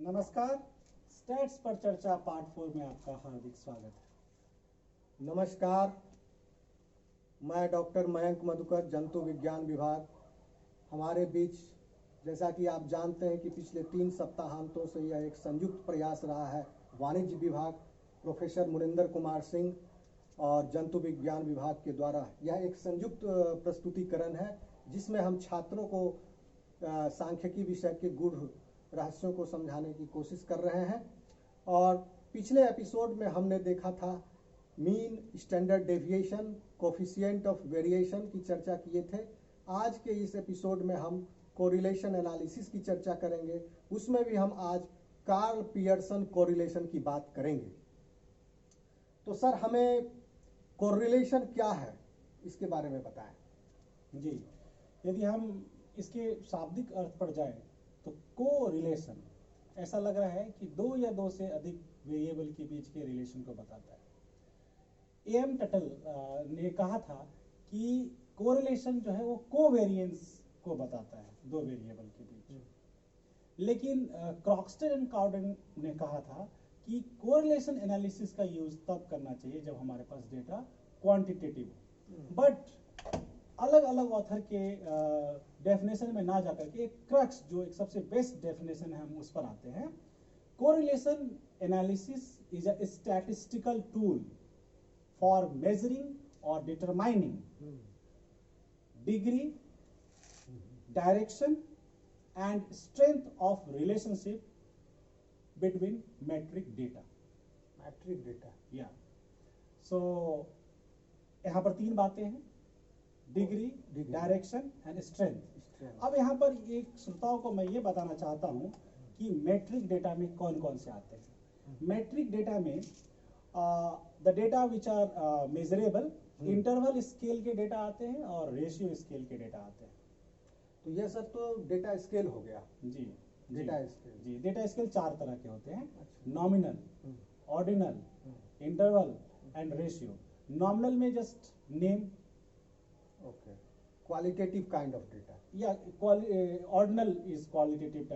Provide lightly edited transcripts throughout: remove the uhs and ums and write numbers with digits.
नमस्कार। स्टैट्स पर चर्चा पार्ट 4 में आपका हार्दिक स्वागत है। नमस्कार, मैं डॉक्टर मयंक मधुकर, जंतु विज्ञान विभाग। हमारे बीच, जैसा कि आप जानते हैं कि पिछले 3 सप्ताहांतों से यह एक संयुक्त प्रयास रहा है वाणिज्य विभाग, प्रोफेसर मुनिंदर कुमार सिंह और जंतु विज्ञान विभाग के द्वारा। यह एक संयुक्त प्रस्तुतिकरण है जिसमें हम छात्रों को सांख्यिकी विषय के गूढ़ रहस्यों को समझाने की कोशिश कर रहे हैं। और पिछले एपिसोड में हमने देखा था mean, standard deviation, coefficient of variation की चर्चा किए थे। आज के इस एपिसोड में हम कोरिलेशन एनालिसिस की चर्चा करेंगे। उसमें भी हम आज कार्ल पियर्सन कोरिलेशन की बात करेंगे। तो सर, हमें कोरिलेशन क्या है इसके बारे में बताएं। जी, यदि हम इसके शाब्दिक अर्थ पर जाएं तो कोरिलेशन ऐसा लग रहा है कि दो या दो से अधिक वेरिएबल के बीच के रिलेशन को बताता है। एम टटल ने कहा था कि कोरिलेशन जो है वो कोवेरिएंस को बताता है दो वेरिएबल के बीच। लेकिन क्रॉक्स्टर एंड काउडेन ने कहा था कि कोरिलेशन एनालिसिस का यूज तब करना चाहिए जब हमारे पास डेटा क्वांटिटेटिव हो। बट अलग अलग ऑथर के डेफिनेशन में ना जाकर के एक क्रक्स, जो एक सबसे बेस्ट डेफिनेशन है, हम उस पर आते हैं। Correlation analysis is a statistical tool for measuring और determining degree, direction and strength of relationship between metric data. Metric data, या सो यहाँ पर 3 बातें हैं, डिग्री, डायरेक्शन एंड स्ट्रेंथ। अब यहाँ पर एक श्रोताओं को मैं ये बताना चाहता हूँ कि मैट्रिक डेटा में कौन कौन से आते हैं। मैट्रिक डेटा में the data which are measurable, interval scale के डेटा आते हैं और रेशियो स्केल के डेटा आते हैं। तो यह सब तो डेटा स्केल हो गया। जी, डेटा स्केल, जी, डेटा स्केल 4 तरह के होते हैं: अच्छा। Nominal, ordinal, interval and ratio. Nominal में just name, okay, qualitative kind of data. ordinal is qualitative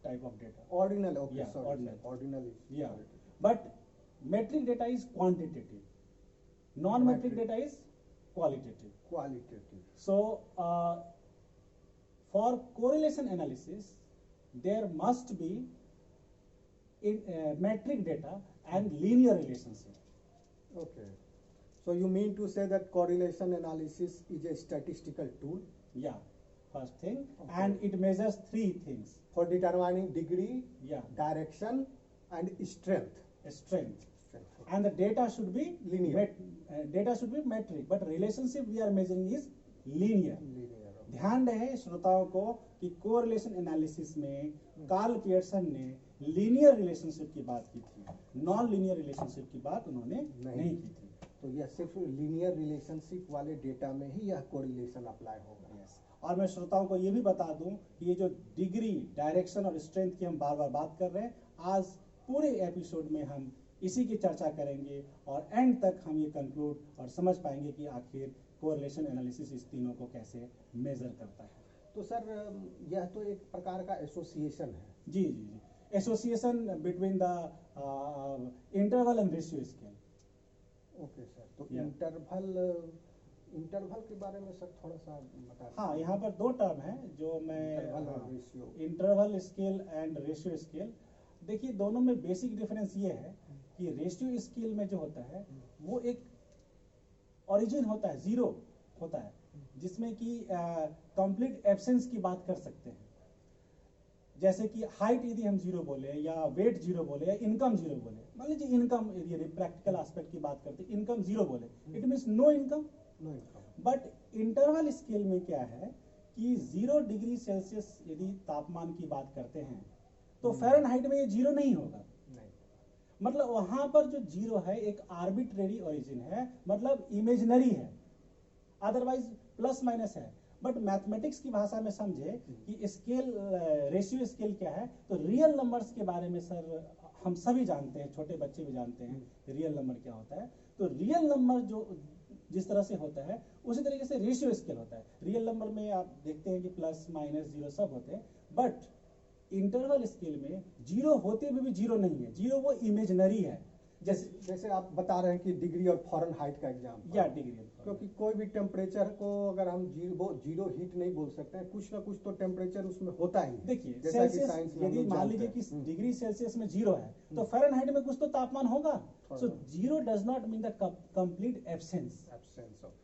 type of data. Ordinal, okay, Yeah, sorry, ordinal. ordinal is Yeah, qualitative. but metric data is quantitative, non-metric Metric. data is qualitative. Qualitative. So for correlation analysis there must be metric data and linear relationship. Okay, so you mean to say that correlation analysis is a statistical tool Yeah, first thing. Okay. And it measures 3 things. for determining degree, Yeah, direction and strength. strength. Strength. And the data should be Linear. data should be metric, but relationship we are measuring is linear. Linear. Okay. ध्यान रहे श्रोताओं को कि correlation analysis में Karl Pearson ने linear relationship की बात की थी, नॉन लीनियर रिलेशनशिप की बात उन्होंने नहीं की थी। तो यह सिर्फ लीनियर रिलेशनशिप वाले डेटा में ही यह कोरिलेशन अप्लाई होगा। Yes. और मैं श्रोताओं को ये भी बता दूं कि ये जो डिग्री, डायरेक्शन और स्ट्रेंथ की हम बार बार बात कर रहे हैं, आज पूरे एपिसोड में हम इसी की चर्चा करेंगे और एंड तक हम ये कंक्लूड और समझ पाएंगे कि आखिर कोरिलेशन एनालिसिस इस तीनों को कैसे मेजर करता है। तो सर, यह तो एक प्रकार का एसोसिएशन है। जी जी जी, association between the interval and ratio scale. Okay sir, तो Yeah. इंटरवल के बारे में सर थोड़ा सा बता। हाँ, यहाँ पर 2 टर्म है जो मैं, इंटरवल और ratio. Interval scale and ratio scale. देखिए, दोनों में बेसिक डिफरेंस ये है कि रेशियो स्केल में जो होता है वो एक ओरिजिन होता है, 0 होता है, जिसमें कि कंप्लीट एब्सेंस की बात कर सकते हैं। जैसे कि हाइट यदि हम 0 बोले या वेट 0 बोले या इनकम 0 बोले, मान लीजिए इनकम, यदि प्रैक्टिकल एस्पेक्ट की बात करते हैं, इनकम 0 बोले, it means no income. No income. But interval scale में क्या है कि 0 डिग्री सेल्सियस यदि तापमान की बात करते हैं तो फ़ारेनहाइट में ये 0 नहीं होगा। नहीं। मतलब वहां पर जो 0 है एक आर्बिट्रेरी ओरिजिन है, मतलब इमेजिनरी है, अदरवाइज प्लस माइनस है। बट मैथमेटिक्स की भाषा में समझे कि स्केल, रेशियो स्केल क्या है, तो रियल नंबर्स के बारे में सर हम सभी जानते हैं, छोटे बच्चे भी जानते हैं रियल नंबर क्या होता है। तो रियल नंबर जो जिस तरह से होता है उसी तरीके से रेशियो स्केल होता है। रियल नंबर में आप देखते हैं कि प्लस माइनस 0 सब होते हैं, बट इंटरवल स्केल में जीरो होते हुए भी जीरो नहीं है, जीरो वो इमेजिनरी है। जैसे आप बता रहे हैं कि डिग्री और फॉरेनहाइट का एग्जाम या डिग्री, क्योंकि कोई भी टेम्परेचर को अगर हम जीरो हीट नहीं बोल सकते हैं, कुछ ना कुछ तो टेम्परेचर उसमें होता ही है। देखिए जैसा कि सेल्सियस, साइंस में हम यदि लोग मान जानते लीजिए हैं। कि डिग्री सेल्सियस में जीरो है तो फ़ारेनहाइट में कुछ तो तापमान होगा। So zero does not mean the complete absence of.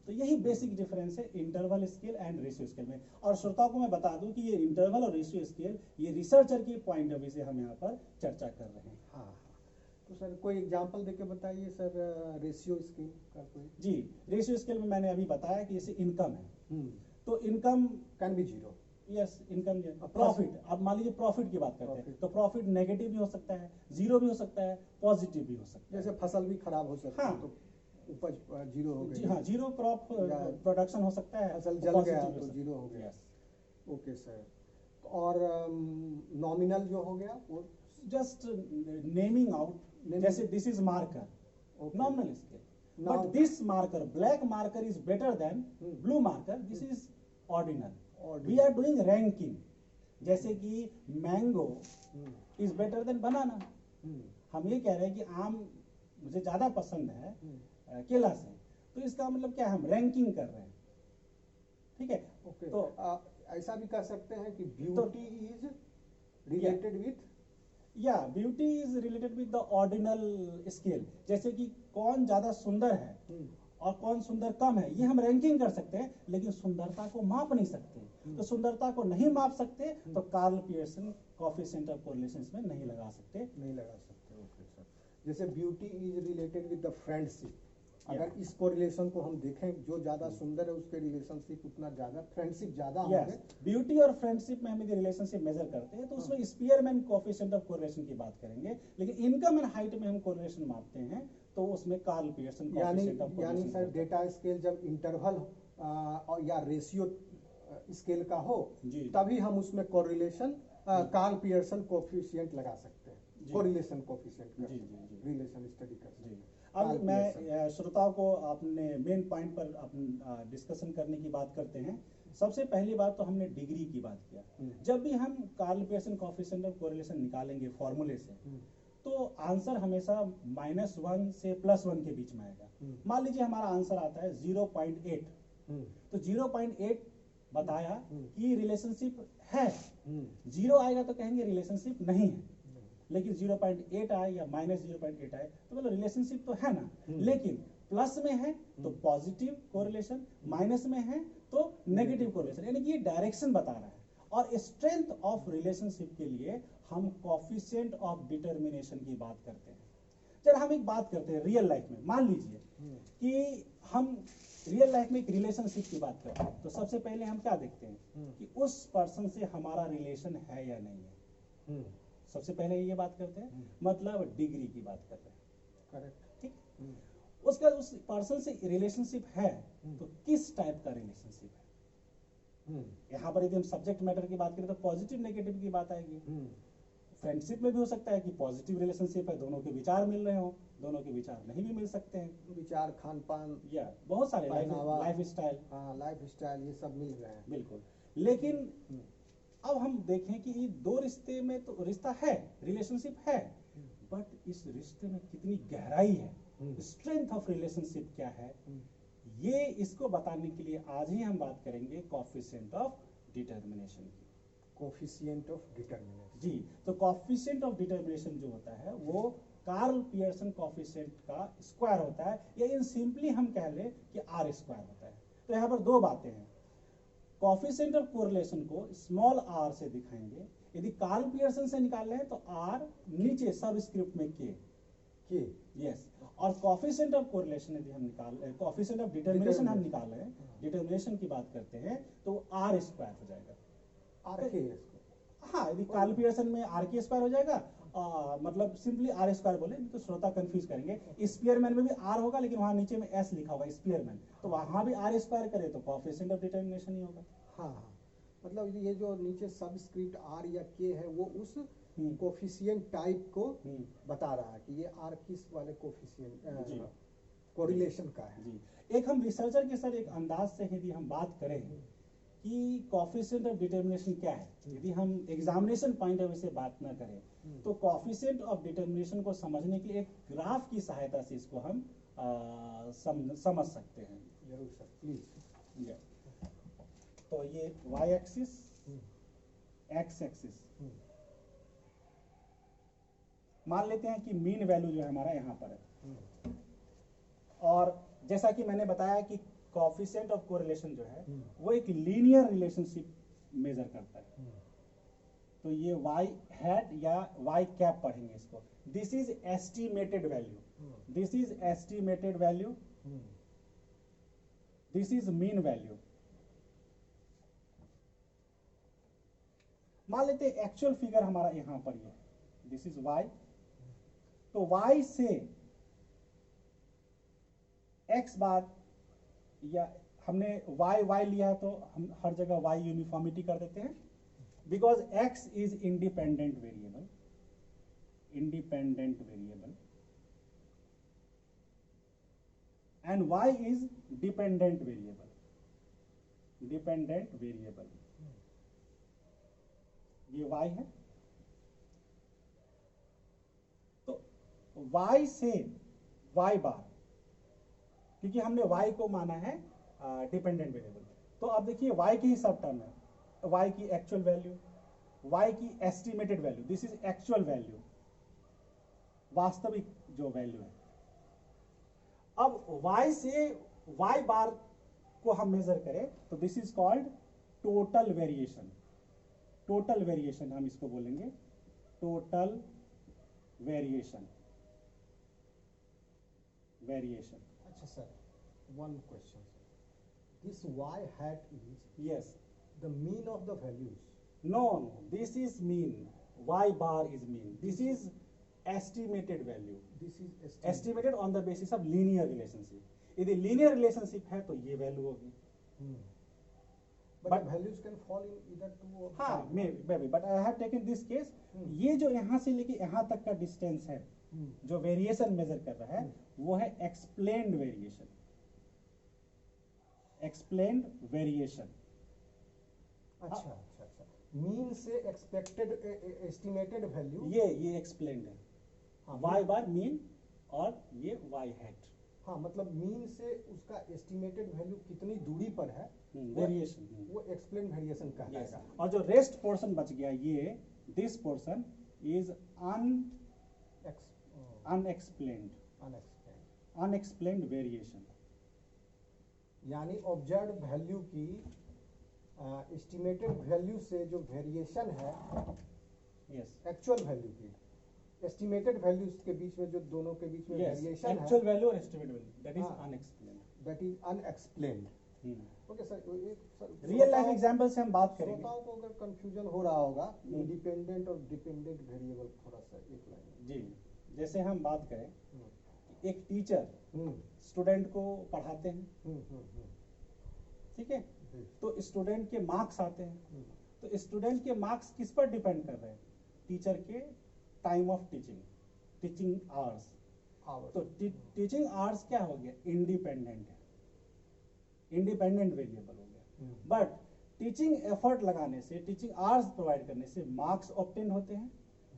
तो यही बेसिक डिफरेंस है interval scale and ratio scale में। और श्रोताओं को मैं बता दूं कि ये इंटरवल और रेशियो स्केल ये रिसर्चर के पॉइंट ऑफ व्यू से हम यहाँ पर चर्चा कर रहे हैं। हाँ हाँ, तो सर कोई एग्जांपल देके बताइए सर रेशियो स्केल का कोई। जी, रेशियो स्केल में मैंने अभी बताया कि जैसे इनकम है तो income can be zero. Yes, income profit, अब मान लीजिए प्रॉफिट की बात करते हैं तो प्रॉफिट नेगेटिव भी हो सकता है, जीरो भी हो सकता है, पॉजिटिव भी हो सकता है। जैसे फसल भी खराब हो सकती है हाँ। तो उपज जीरो हो गई। जी हाँ, जीरो क्रॉप प्रोडक्शन हो सकता है, फसल जल गया positive तो हो जीरो हो सकता है। गया। Yes. ओके सर, और नॉमिनल जो हो गया वो Just naming out, जैसे this is marker, nominal scale. But this marker, black marker is better than blue marker. This is ordinal. We are doing ranking. जैसे कि mango is better than banana. हम ये कह रहे हैं कि आम मुझे ज्यादा पसंद है केला से, तो इसका मतलब क्या है, हम रैंकिंग कर रहे हैं। ठीक है, ओके, तो ऐसा भी कह सकते हैं कि ब्यूटी इज रिलेटेड विथ, या beauty is related with the ordinal scale. जैसे कि कौन ज्यादा सुंदर है और कौन सुंदर कम है, ये हम रैंकिंग कर सकते हैं, लेकिन सुंदरता को माप नहीं सकते। तो सुंदरता को नहीं माप सकते तो Karl Pearson coefficient of correlation में नहीं लगा सकते। ओके सर, जैसे beauty is related with the friendship, अगर इस कोरिलेशन को हम देखें, जो ज्यादा सुंदर है उसके रिलेशनशिप उतना ज्यादा फ्रेंडशिप ज्यादा होंगे। ब्यूटी और फ्रेंडशिप में हम यदि रिलेशनशिप मेजर करते हैं तो उसमें स्पीयरमैन कोएफिशिएंट ऑफ कोरिलेशन की बात करेंगे, लेकिन इनकम एंड हाइट में हम कोरिलेशन मापते हैं तो उसमें Karl Pearson coefficient of correlation. यानी सर डेटा स्केल जब इंटरवल या रेशियो स्केल का हो तभी हम उसमें कोरिलेशन कार्ल पियर्सन कोएफिशिएंट लगा सकते हैं, कोरिलेशन कोएफिशिएंट रिलेशन स्टडी कर सकते हैं। अब मैं श्रोताओं को अपने मेन पॉइंट पर डिस्कशन करने की बात करते हैं। सबसे पहली बात तो हमने डिग्री की बात किया। जब भी हम Karl Pearson coefficient of correlation निकालेंगे फॉर्मूले से तो आंसर हमेशा -1 से +1 के बीच में आएगा। मान लीजिए हमारा आंसर आता है 0.8, तो 0.8 बताया कि रिलेशनशिप है, 0 आएगा तो कहेंगे रिलेशनशिप नहीं है, लेकिन 0.8 आए या -0.8 आए तो मतलब रिलेशनशिप तो है ना। लेकिन प्लस में है तो पॉजिटिव कोरिलेशन, माइनस में है तो नेगेटिव कोरिलेशन, यानी कि ये डायरेक्शन बता रहा है। और स्ट्रेंथ ऑफ रिलेशनशिप के लिए हम कोएफिशिएंट ऑफ डिटरमिनेशन की बात करते हैं। चल हम एक बात करते हैं रियल लाइफ में। मान लीजिए कि हम रियल लाइफ में एक रिलेशनशिप की बात करते हैं तो सबसे पहले हम क्या देखते हैं कि उस पर्सन से हमारा रिलेशन है या नहीं है। सबसे पहले ये बात करते हैं, मतलब डिग्री की बात कर रहे हैं। करेक्ट, ठीक। उसका उस पर्सन से रिलेशनशिप है तो किस टाइप का रिलेशनशिप है। यहाँ पर यदि हम सब्जेक्ट मैटर की बात करें तो पॉजिटिव नेगेटिव की बात आएगी। फ्रेंडशिप में भी हो सकता है कि पॉजिटिव रिलेशनशिप है, दोनों के विचार मिल रहे हो, दोनों के विचार नहीं भी मिल सकते हैं, विचार, खान पान या बहुत सारे लाइफ स्टाइल, लाइफ स्टाइल ये सब मिल रहे हैं। बिल्कुल। लेकिन अब हम देखें कि ये दो रिश्ते में तो रिश्ता है, रिलेशनशिप है, बट इस रिश्ते में कितनी गहराई है, स्ट्रेंथ ऑफ रिलेशनशिप क्या है, ये इसको बताने के लिए आज ही हम बात करेंगे कोएफिशिएंट ऑफ डिटरमिनेशन की। कोएफिशिएंट ऑफ डिटरमिनेशन, जी, तो कोएफिशिएंट ऑफ डिटरमिनेशन जो होता है वो कार्ल पियर्सन कोएफिशिएंट का स्क्वायर होता है, या इन सिंपली हम कह लें कि आर स्क्वायर होता है। तो यहाँ पर दो बातें हैं, कोएफिशिएंट ऑफ कोरिलेशन को स्मॉल आर से दिखाएंगे, यदि कार्ल पियर्सन से निकाल रहे हैं तो आर नीचे सबस्क्रिप्ट में के, यस। और कोएफिशिएंट ऑफ कोरिलेशन यदि हम निकाल, कोएफिशिएंट ऑफ डिटरमिनेशन हम निकाल रहे हैं, डिटरमिनेशन की बात करते हैं तो आर स्क्वायर हो जाएगा। आर के, हाँ, यदि कार्ल पियर्सन में आर के स्क्वायर हो जाएगा, मतलब सिंपली आर स्क्वायर बोले तो श्रोता कंफ्यूज करेंगे। स्पीयरमैन में भी आर होगा लेकिन वहां नीचे में एस लिखा होगा स्पीयरमैन, तो वहां भी आर स्क्वायर करे तो कोएफिशिएंट ऑफ डिटरमिनेशन ही होगा। हाँ, मतलब ये जो नीचे सबस्क्रिप्ट आर या के है वो उस कोएफिशिएंट टाइप को बता रहा है कि ये आर किस वाले कोएफिशिएंट कोरिलेशन का है। जी, एक हम रिसर्चर के सर एक अंदाज से यदि हम बात करें कि कॉफिशिएंट ऑफ डिटर्मिनेशन क्या है। यदि हम एग्जामिनेशन पॉइंट ऑफ व्यू से बात ना करें तो कॉफिशिएंट ऑफ डिटर्मिनेशन को समझने के लिए एक ग्राफ की सहायता से इसको हम समझ सकते हैं। जरूर सर, प्लीज। तो ये y एक्सिस, x एक्सिस, मान लेते हैं कि मीन वैल्यू जो है हमारा यहाँ पर है, और जैसा कि मैंने बताया कि कोएफिशिएंट ऑफ कोरिलेशन जो है वो एक लीनियर रिलेशनशिप मेजर करता है। तो ये y हैट या y कैप पढ़ेंगे इसको। This is estimated value, this is estimated value, this is mean value. मान लेते हैं एक्चुअल फिगर हमारा यहां पर ये, दिस इज y। तो y से x बार, या हमने y लिया है तो हम हर जगह y यूनिफॉर्मिटी कर देते हैं, because x is independent variable, independent variable, and y is dependent variable, dependent variable. ये y है। तो y से y बार, क्योंकि हमने y को माना है डिपेंडेंट वेरिएबल, तो अब देखिए y की ही सब टर्म है, y की एक्चुअल वैल्यू, y की estimated value, this is actual value, वास्तविक जो वैल्यू है। अब y से y बार को हम मेजर करें तो this is called total variation, total variation हम इसको बोलेंगे, टोटल वेरिएशन, वेरिएशन। अच्छा sir, one question sir. This y hat is Yes. the mean of the values. No, this is mean, y bar is mean, this is estimated value, This is estimated on the basis of linear relationship। यदि linear relationship है तो ये value होगी। But, But- the values can fall in either two or हाँ, five. maybe, but I have taken this case। ये जो यहाँ से लेके यहाँ तक का डिस्टेंस है, जो वेरिएशन मेजर कर रहा है वो है एक्सप्लेन्ड वेरिएशन, एक्सप्लेन्ड वेरिएशन। अच्छा अच्छा अच्छा, मीन से एक्सपेक्टेड एस्टिमेटेड वैल्यू। ये एक्सप्लेन्ड है, हाँ, y बार मीन और ये y हैट, हाँ, मतलब मीन से उसका एस्टिमेटेड वैल्यू कितनी दूरी पर है, वेरिएशन। वो एक्सप्लेन वेरिएशन कहलाएगा। और जो रेस्ट पोर्शन बच गया ये, this portion is unexplained, unexplained, unexplained variation. यानी ऑब्जर्व वैल्यू की एस्टिमेटेड वैल्यू से जो वेरिएशन है यस, एक्चुअल वैल्यू की, एस्टिमेटेड वैल्यूज के बीच में जो दोनों के बीच में यस, वेरिएशन है, एक्चुअल वैल्यू और एस्टिमेटेड वैल्यू, दैट इज हाँ। Unexplained. That is unexplained. Okay sir, real life example से हम बात करेंगे। श्रोताओं को अगर कंफ्यूजन हो रहा होगा इंडिपेंडेंट और डिपेंडेंट वेरिएबल, थोड़ा सा एक लाइन। जी, जैसे हम बात करें, एक टीचर हम्म स्टूडेंट को पढ़ाते हैं, हम्म ठीक है, जी, तो स्टूडेंट के मार्क्स आते हैं, हम्म, तो स्टूडेंट के मार्क्स किस पर डिपेंड कर रहे हैं? टीचर के time of teaching, teaching hours. hours। तो टीचिंग आवर्स क्या हो गया? इंडिपेंडेंट है, इंडिपेंडेंट वेरिएबल हो गया। हम्म, बट टीचिंग एफर्ट लगाने से, टीचिंग आवर्स प्रोवाइड करने से मार्क्स ऑब्टेन होते हैं,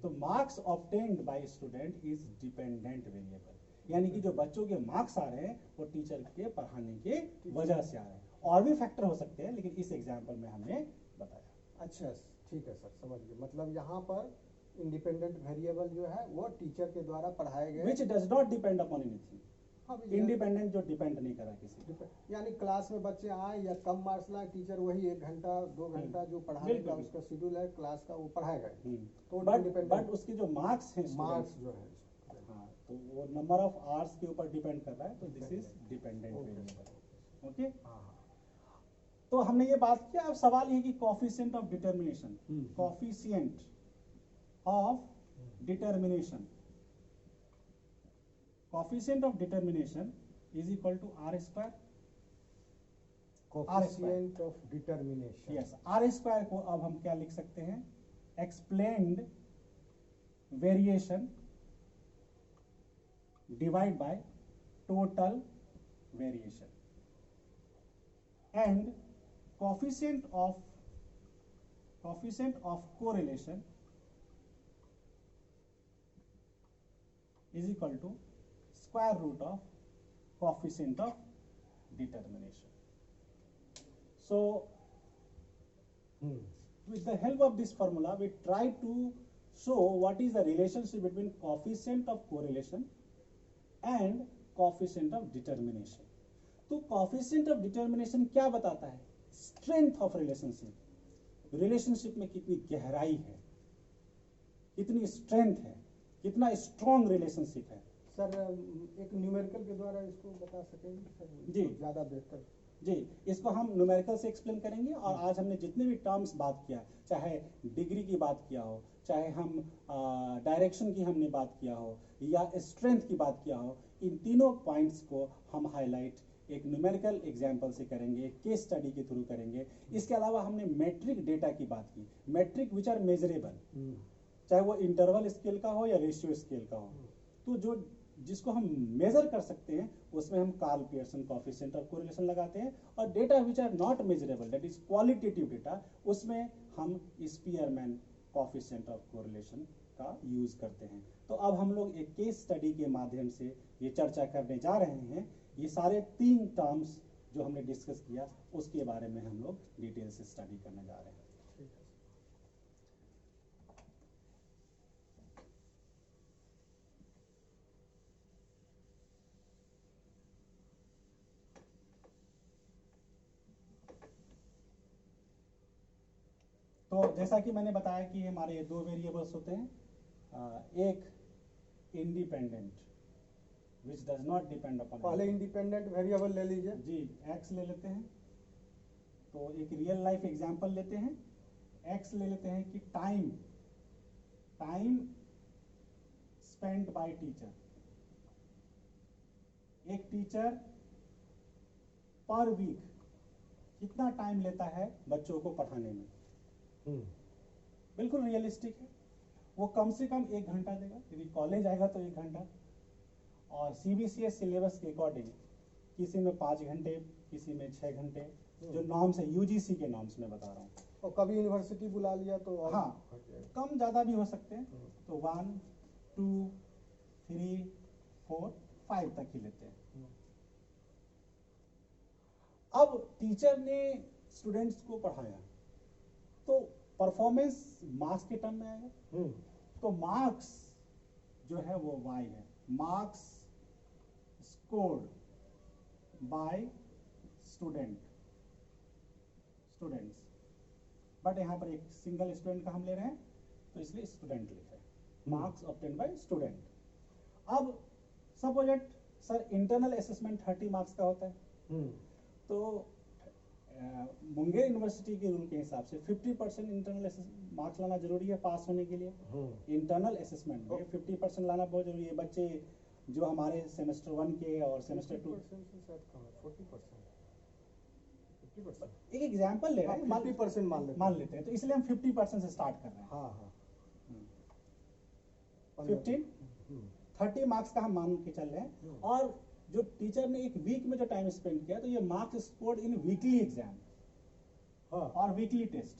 तो marks obtained by student is dependent variable, यानी कि जो बच्चों के मार्क्स आ रहे हैं वो टीचर के पढ़ाने के वजह से आ रहे हैं। और भी फैक्टर हो सकते हैं, लेकिन इस एग्जाम्पल में हमने बताया। अच्छा ठीक है सर, समझ गए। मतलब यहाँ पर इंडिपेंडेंट वेरिएबल जो है वो टीचर के द्वारा पढ़ाए गए, which does not depend upon anything, हाँ भैया, इंडिपेंडेंट जो डिपेंड नहीं करा किसी पे। यानी क्लास में बच्चे आए या कम मार्क्स लाए, टीचर वही 1 घंटा 2 घंटा जो पढ़ाने बिल्कुल, का बिल्कुल। उसका शेड्यूल है क्लास का, वो पढ़ाएगा ही। तो बट independent- उसके जो मार्क्स हैं मार्क्स student, जो है, हाँ, तो वो नंबर ऑफ आवर्स के ऊपर डिपेंड कर रहा है, तो this is dependent okay variable. Sir, okay, हाँ हाँ, तो हमने ये बात किया। अब सवाल ये कि coefficient of determination, hmm. Coefficient of determination, coefficient of determination is equal to R square. Coefficient of determination. Yes, R square को अब हम क्या लिख सकते हैं? Explained variation divide by total variation, and coefficient of correlation is equal to square root of coefficient of determination. So with the help of this formula, we try to show what is the relationship between coefficient of correlation and coefficient of determination. तो coefficient of determination क्या बताता है? Strength of relationship. Relationship में कितनी गहराई है, कितनी strength है, कितना स्ट्रॉन्ग रिलेशनशिप है. सर एक न्यूमेरिकल के द्वारा इसको बता सकेंगे सर? जी. ज़्यादा बेहतर. जी, इसको हम न्यूमेरिकल से एक्सप्लेन करेंगे. और आज हमने जितने भी टर्म्स बात किया, चाहे डिग्री की बात किया हो, चाहे हम डायरेक्शन की हमने बात किया हो, या स्ट्रेंथ की बात किया हो, इन तीनों पॉइंट्स को हम हाईलाइट एक न्यूमेरिकल एग्जाम्पल से करेंगे, एक केस स्टडी के थ्रू करेंगे. इसके अलावा हमने मैट्रिक डेटा की बात की, मैट्रिक विच आर मेजरेबल, चाहे वो इंटरवल स्केल का हो या रेशियो स्केल का हो. तो जो जिसको हम मेजर कर सकते हैं उसमें हम Karl Pearson coefficient of correlation लगाते हैं. और data which are not measurable, that is qualitative data, उसमें हम स्पीयरमैन कोएफिशिएंट ऑफ कोरिलेशन का यूज करते हैं. तो अब हम लोग एक केस स्टडी के माध्यम से ये चर्चा करने जा रहे हैं. ये सारे 3 टर्म्स जो हमने डिस्कस किया उसके बारे में हम लोग डिटेल से स्टडी करने जा रहे हैं. तो जैसा कि मैंने बताया कि हमारे 2 वेरिएबल्स होते हैं, एक independent which does not depend upon. पहले इंडिपेंडेंट वेरिएबल ले लीजिए. जी, एक्स ले लेते हैं. तो एक रियल लाइफ एग्जांपल लेते हैं. एक्स ले लेते हैं कि टाइम स्पेंड बाय टीचर. एक टीचर पर वीक कितना टाइम लेता है बच्चों को पढ़ाने में. बिल्कुल रियलिस्टिक है. वो कम से कम 1 घंटा देगा, यदि कॉलेज आएगा तो 1 घंटा. और सीबीसीएस सिलेबस के अकॉर्डिंग किसी में 5 घंटे, किसी में 6 घंटे, जो नॉर्म्स है यूजीसी के नॉर्म्स में बता रहा हूँ. और कभी यूनिवर्सिटी बुला लिया तो और हाँ, कम ज़्यादा भी हो सकते हैं. तो 1, 2, 3, 4, 5 तक ही लेते हैं. अब टीचर ने स्टूडेंट्स को पढ़ाया तो परफॉर्मेंस मार्क्स के टर्म में आएगा. तो मार्क्स जो है वो y है, marks scored by students. But यहाँ पर एक सिंगल स्टूडेंट का हम ले रहे हैं तो इसलिए स्टूडेंट लिखा है. Marks obtain bye student. अब सपोजेट सर इंटरनल असेसमेंट 30 मार्क्स का होता है. तो मुंगेर यूनिवर्सिटी के रूल के हिसाब से 50% इंटरनल मार्क्स लाना जरूरी है पास होने के लिए. इंटरनल असेसमेंट में 50% लाना बहुत जरूरी है. बच्चे जो हमारे सेमेस्टर 1 के और सेमेस्टर 2 एक एग्जांपल ले रहे हैं, 50% मान लेते हैं. तो इसलिए हम 50% से स्टार्ट कर रहे हैं. हाँ. 30 मार्क्स का हम मान के चल रहे हैं. और जो टीचर ने एक वीक में जो टाइम स्पेंड किया तो ये marks scored in weekly exam और वीकली टेस्ट.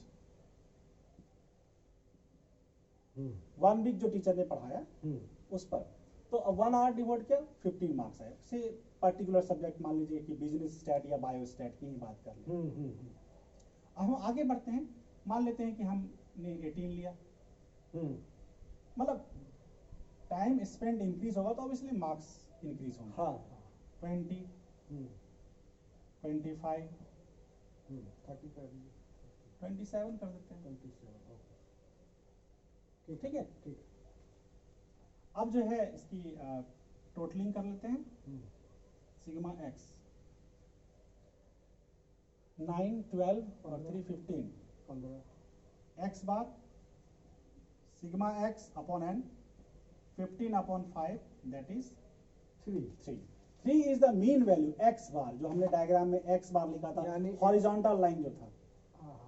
1 वीक जो टीचर ने पढ़ाया उस पर, तो 1 आवर डिवोट किया, 15 मार्क्स आए. से पर्टिकुलर सब्जेक्ट मान लीजिए कि बिजनेस स्टैट या बायो स्टैट की ही बात कर लें. अब हम आगे बढ़ते हैं. मान लेते हैं कि हमने 18 लिया. मतलब टाइम स्पेंड इंक्रीज होगा तो ऑब्वियसली मार्क्स इंक्रीज होंगे. हाँ. 20, 25, 30 कर लीजिए. 27 कर देते हैं. 27. ओके. ठीक है. ठीक. अब जो है इसकी टोटलिंग कर लेते हैं. सिग्मा एक्स 9, 12 और 3, 15. X bar sigma x upon n 15 upon 5 that is 3 is the mean value. X bar जो हमने डायग्राम में एक्स बार लिखा था, हॉरिजॉन्टल लाइन जो था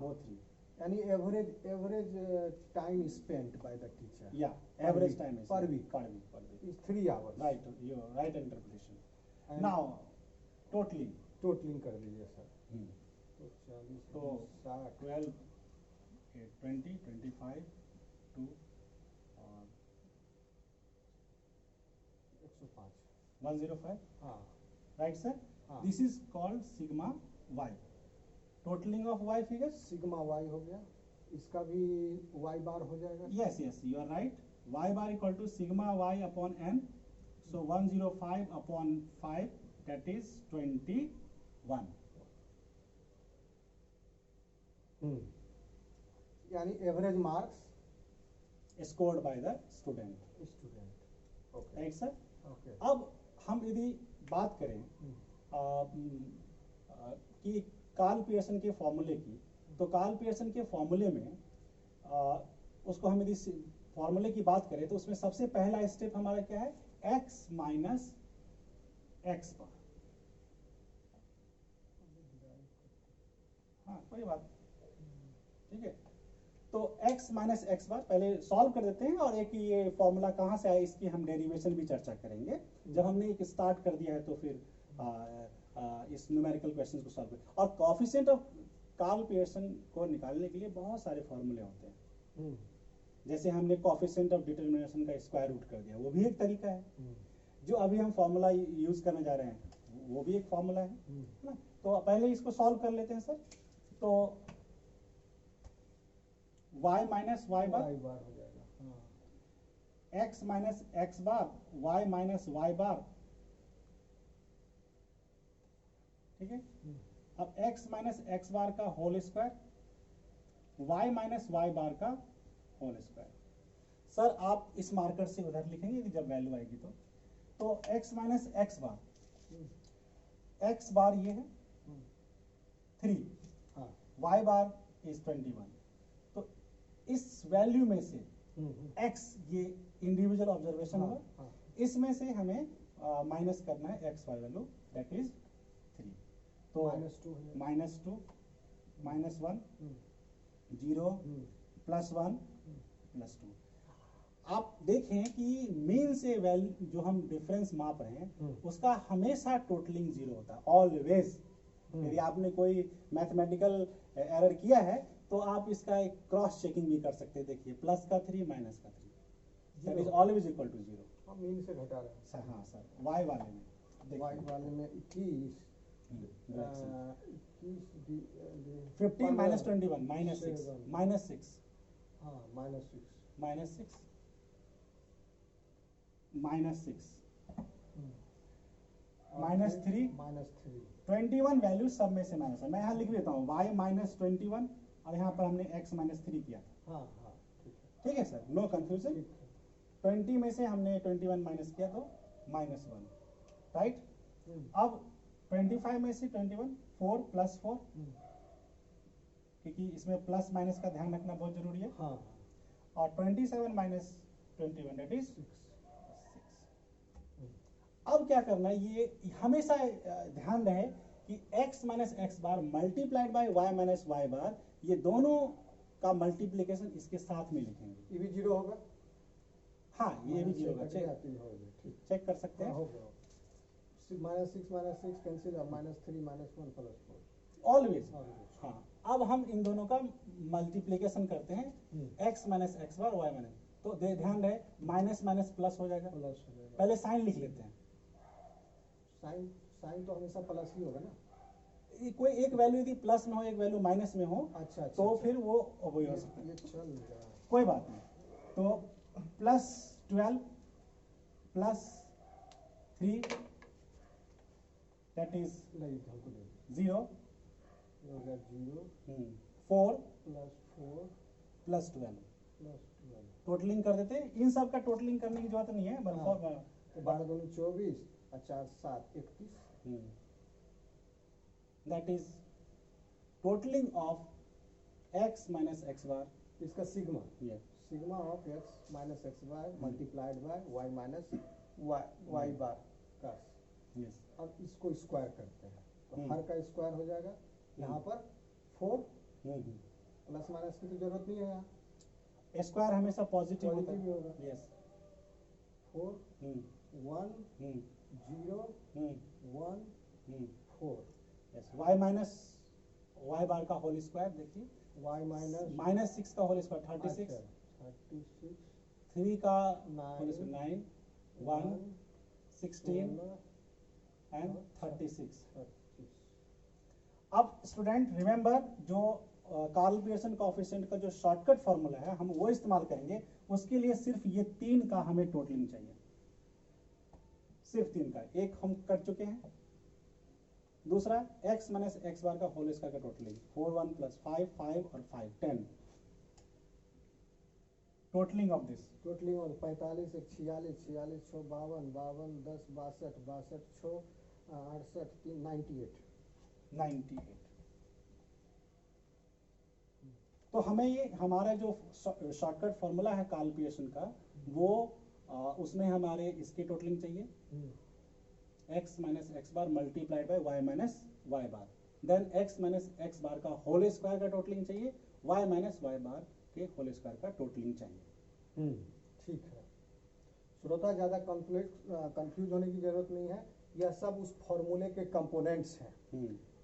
वो 3. यानी average time spent by the teacher. या average time per week is 3 hours. Right, your right interpretation. Now, totaling कर दीजिए सर. तो 40 तो 60 12 20 25 2 और 105 105 हाँ राइट सर. हाँ. This is called sigma Y. Totalling of Y figures. Sigma Y हो गया, इसका भी वाई बार हो जाएगा. Yes, yes, you are right. Y bar equal to sigma y upon n. So 105 upon 5, that is 21. यानी average marks Scored by the student. Student. Okay Right, sir? Okay. अब हम यदि बात करें कि कार्ल पियर्सन के फॉर्मूले की, तो कार्ल पियर्सन के फॉर्मूले में उसको हम यदि फॉर्मूले की बात करें तो उसमें सबसे पहला स्टेप हमारा क्या है, x माइनस एक्स बार. हाँ कोई बात, ठीक है. तो x माइनस एक्स बार पहले सॉल्व कर देते हैं, और एक ये फॉर्मूला कहाँ से आया इसकी हम डेरिवेशन भी चर्चा करेंगे. जब हमने एक स्टार्ट कर दिया है तो फिर इस न्यूमेरिकल क्वेश्चन को सॉल्व कर. और कोएफिशिएंट ऑफ कार्ल पियर्सन को निकालने के लिए बहुत सारे फॉर्मूले होते हैं. जैसे हमने कोएफिशिएंट ऑफ डिटरमिनेशन का स्क्वायर रूट कर दिया, वो भी एक तरीका है. जो अभी हम फॉर्मूला यूज करने जा रहे हैं वो भी एक फॉर्मूला है ना. तो पहले इसको सॉल्व कर लेते हैं सर. तो y minus Y bar y bar हो जाएगा. हाँ. x minus x bar y minus Y bar. ठीक है. अब x माइनस एक्स बार का whole square, y minus Y bar का होल स्क्वायर. सर आप इस मार्कर से उधर लिखेंगे कि जब वैल्यू आएगी तो x माइनस एक्स बार, x बार ये है 3, हाँ. y bar is 21. तो इस वैल्यू में से x ये इंडिविजुअल ऑब्जर्वेशन हाँ, होगा, हाँ. इसमें से हमें माइनस करना है x Y value, that is 3. तो -2 हो जाएगा. -2 -1 0 +1 +2. आप देखें कि मीन से वैल्यू जो हम डिफरेंस माप रहे हैं उसका हमेशा टोटलिंग 0 होता है, ऑलवेज. यदि आपने कोई मैथमेटिकल एरर किया है तो आप इसका एक क्रॉस चेकिंग भी कर सकते हैं. देखिए प्लस का 3 माइनस का 3, that is always equal to 0. हम मीन से घटा रहे हैं. सर हाँ सर, वाई वाले में वाई वाले में 21 15 माइनस 21 माइनस 6 माइनस 6 हाँ -6 माइनस 6 माइनस 6 -3 -3 21 वैल्यू सब में से माइनस है. मैं यहाँ लिख देता हूँ y माइनस 21, और यहाँ पर हमने x माइनस 3 किया. हाँ हाँ ठीक है. ठीक है सर, नो कंफ्यूजन. ठीक है. 20 में से हमने 21 माइनस किया तो -1, राइट. अब 25 में से 21 4 + 4, क्योंकि इसमें प्लस माइनस का ध्यान रखना बहुत जरूरी है. हाँ. और 27 माइनस 21 दैट इज 6. अब क्या करना है, ये हमेशा ध्यान रहे कि x minus x bar multiplied by y minus Y bar, ये दोनों का मल्टीप्लिकेशन इसके साथ में लिखेंगे. ये भी 0 होगा. हाँ ये भी 0 होगा. कट गया तो ये हो गया. ठीक. चेक कर सकते हाँ, हैं. हो गया. -6 कैंसिल, -3 -1 +4 ऑलवेज. हाँ. अब हम इन दोनों का मल्टीप्लिकेशन करते हैं, x minus x bar y minus. तो ध्यान रहे माइनस माइनस प्लस हो जाएगा. प्लस हो जाएगा. पहले साइन लिख लेते हैं. साइन तो हमेशा प्लस ही होगा ना. कोई एक वैल्यू यदि प्लस में हो एक वैल्यू माइनस में हो अच्छा. तो फिर वो वही हो सकता है. ये चल रहा है. कोई कोई बात नहीं. तो +12 +3 दैट इज नहीं हमको दे 0 हो गया 0 4 +4 +12. +12 टोटलिंग कर देते हैं. इन सब का टोटलिंग करने की जरूरत नहीं है, हाँ. बल्कि तो 12 दूनी 24 और 4 7 31. That is totalling of x minus x bar. इसका सिग्मा ये sigma of x minus x bar multiplied by y minus Y bar का. यस. अब इसको स्क्वायर करते हैं तो हम्म. हर का स्क्वायर हो जाएगा. यहाँ पर 4 हम्म. प्लस माइनस की तो जरूरत नहीं है. यहाँ स्क्वायर हमेशा पॉजिटिव होता पॉजिटिव है. होगा. Yes. 4 1 0 1 4 yes. y minus y बार का होल स्क्वायर देखिए, y माइनस -6 का होल स्क्वायर 36, 36 3 का Nine, होल स्क्वायर 9, 1 16 एंड 36। अब स्टूडेंट रिमेंबर, जो कार्ल पियर्सन कोएफिशिएंट का जो शॉर्टकट फॉर्मूला है हम वो इस्तेमाल करेंगे। उसके लिए सिर्फ ये 3 का हमें टोटलिंग चाहिए, सिर्फ 3 का। एक हम कर चुके हैं, दूसरा x माइनस एक्स बार का होल स्क्वायर का टोटलिंग 4 1 प्लस 5 5 और 5 10, टोटलिंग ऑफ दिस टोटलिंग और 45 1 46 46 6 52 52 10 62 62 6 68 3 98। 98। तो हमें ये हमारा जो शॉर्टकट फॉर्मूला है कार्ल पियर्सन का, वो उसमें हमारे इसकी टोटलिंग चाहिए x minus x bar multiplied by y minus Y bar, then x minus x bar का होल स्क्वायर का टोटलिंग चाहिए, y माइनस वाई बार के होल स्क्वायर का टोटलिंग चाहिए। ठीक है। श्रोता ज़्यादा कंफ्यूज होने की जरूरत नहीं है, यह सब उस फॉर्मूले के कंपोनेंट्स हैं।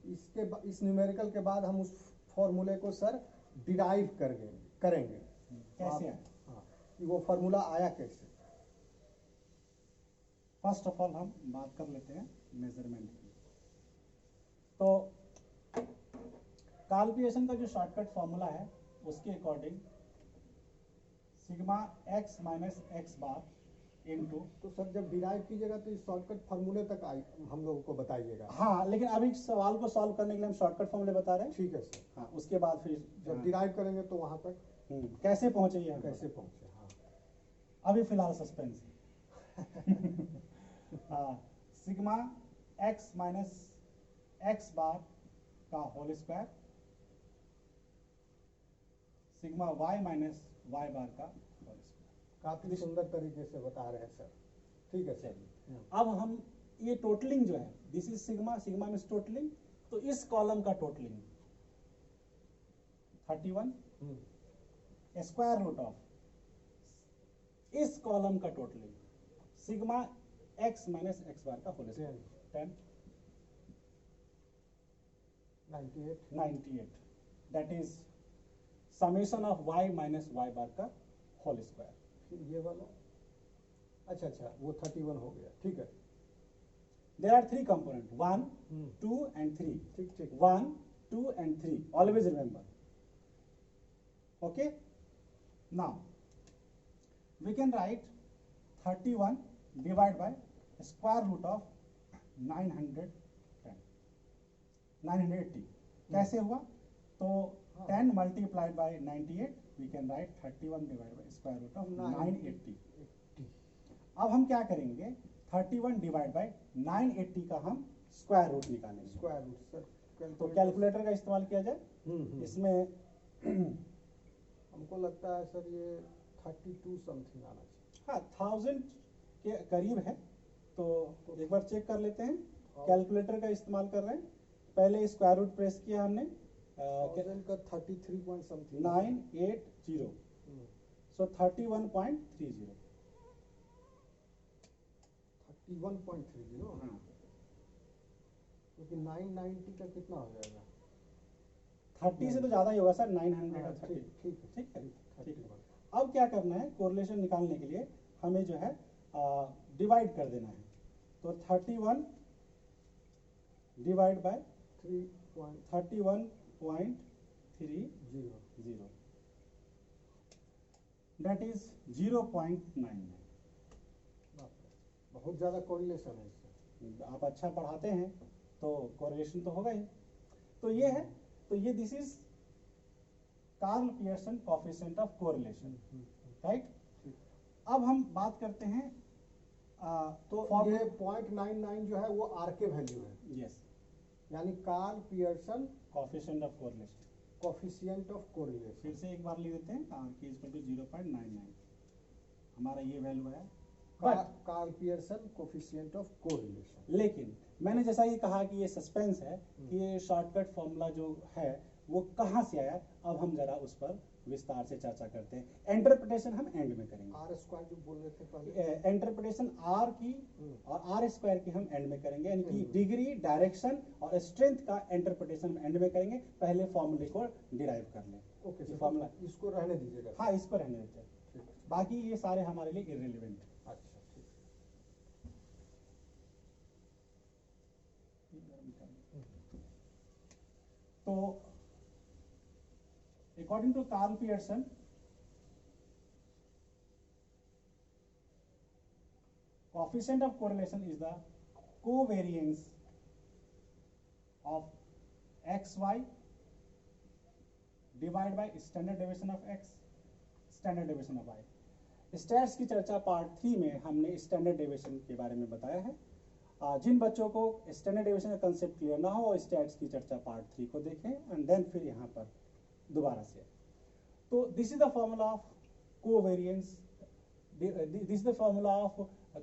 इस न्यूमेरिकल के बाद हम उस फॉर्मूले को सर डिराइव करेंगे। कैसे आया? हाँ, कि वो फॉर्मूला आया कैसे। फर्स्ट ऑफ ऑल हम बात कर लेते हैं मेजरमेंट की। तो कार्ल पियर्सन का जो शॉर्टकट फॉर्मूला है उसके according sigma x minus x bar into, तो सर जब डिराइव कीजिएगा तो इस शॉर्टकट फार्मूले तक हम लोगों को बताइएगा। हाँ, लेकिन अभी सवाल को सॉल्व करने के लिए हम शॉर्टकट फॉर्मूले बता रहे हैं। ठीक है सर। हाँ, उसके बाद फिर जब डिराइव करेंगे तो वहां तक कैसे पहुंचे ये, कैसे पहुंचे। हाँ, अभी फिलहाल सस्पेंस है। हाँ, sigma x minus x bar का whole square, sigma y minus Y bar का होल स्क्वायर। काफी सुंदर तरीके से बता रहे हैं सर। ठीक है सर। अब हम ये टोटलिंग जो है, this is sigma, sigma means totalling, तो इस कॉलम का टोटलिंग 31 स्क्वायर रूट ऑफ इस कॉलम का totalling sigma x minus x bar का whole square 10 98, that is summation of y minus Y bar का होल स्क्वायर। फिर ये वाला, अच्छा वो 31 हो गया। ठीक है। There are 3 components, 1, 2 and 3. ठीक 1, 2 and 3. Always remember. Okay? Now, we can write 31 divided by square root of 910. 980. कैसे हुआ? तो 10 multiplied by 98, we can write 31 divided by square root of 980. अब हम क्या करेंगे, 31 डिवाइड बाय 980 का हम स्क्वायर रूट निकालेंगे। स्क्वायर रूट सर, तो कैलकुलेटर का इस्तेमाल किया जाए। इसमें हमको लगता है सर ये 32 समथिंग आना चाहिए। हाँ, 1000 के करीब है, तो एक बार चेक कर लेते हैं। कैलकुलेटर का इस्तेमाल कर रहे हैं, पहले स्क्वायर रूट प्रेस किया हमने, 1000 का 33 पॉइंट समथिंग 980, सो 31.30। 31.30, हाँ, क्योंकि 990 का कितना हो जाएगा। 30 से तो ज्यादा ही होगा सर, 930। ठीक है। ठीक है, ठीक है। अब क्या करना है, कोरिलेशन निकालने के लिए हमें जो है डिवाइड कर देना है। तो 31 डिवाइड बाय 31.30, दैट इज 0.99। बहुत ज्यादा कोरिलेशन है इससे। आप अच्छा पढ़ाते हैं तो कोरिलेशन तो होगा ही। तो ये है, तो ये this is Karl Pearson coefficient of correlation, right. अब हम बात करते हैं, तो ये 0.99 जो है वो आर के वैल्यू है। यस, यानी Karl Pearson coefficient of correlation, coefficient of correlation. फिर से एक बार लिख देते हैं, आर के इक्वल टू 0.99, हमारा ये वैल्यू है। Karl Pearson coefficient of correlation. लेकिन मैंने जैसा ये कहा कि ये सस्पेंस है कि ये शॉर्टकट फॉर्मूला जो है वो कहाँ से आया, अब हम जरा उस पर विस्तार से चर्चा करते हैं। इंटरप्रिटेशन हम एंड में करेंगे। आर स्क्वायर जो बोल रहे थे पहले, इंटरप्रिटेशन आर की और आर स्क्वायर की हम एंड में करेंगे, यानी कि हम्म। डिग्री, डायरेक्शन और स्ट्रेंथ का इंटरप्रिटेशन हम एंड में करेंगे। पहले फॉर्मूले को डिराइव कर लें। ओके ये सर, फॉर्मूला, इसको रहने दीजिएगा। हाँ इस पर रहने देते हैं, ठीक, बाकी ये सारे हमारे लिए इररिलेवेंट है। अच्छा ठीक। तो according to Carl Pearson, coefficient of correlation is the covariance of xy divided by standard deviation of x, standard deviation of y. Stats की चर्चा पार्ट 3 में हमने स्टैंडर्ड डेविएशन के बारे में बताया है। जिन बच्चों को स्टैंडर्ड डेविएशन का कंसेप्ट क्लियर ना हो, वो स्टैट्स की चर्चा पार्ट 3 को देखें एंड देन फिर यहाँ पर दोबारा से। तो this is the formula of covariance, this is the formula of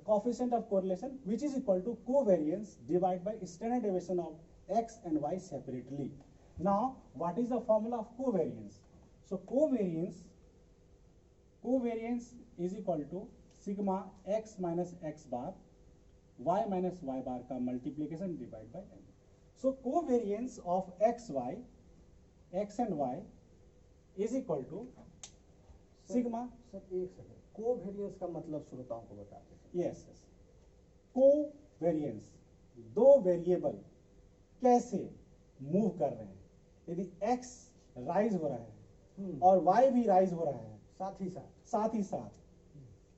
coefficient of correlation which is equal to covariance divided by standard deviation of x and y separately. Now what is the formula of covariance? So covariance is equal to sigma x minus x bar y minus y bar का multiplication divided by n. So covariance of x and y is equal to sigma. Sir एक second, covariance का मतलब श्रोताओं को बता दें। Yes, covariance, दो variable कैसे मूव कर रहे हैं। यदि x राइज हो रहा है और y भी राइज हो रहा है साथ ही साथ,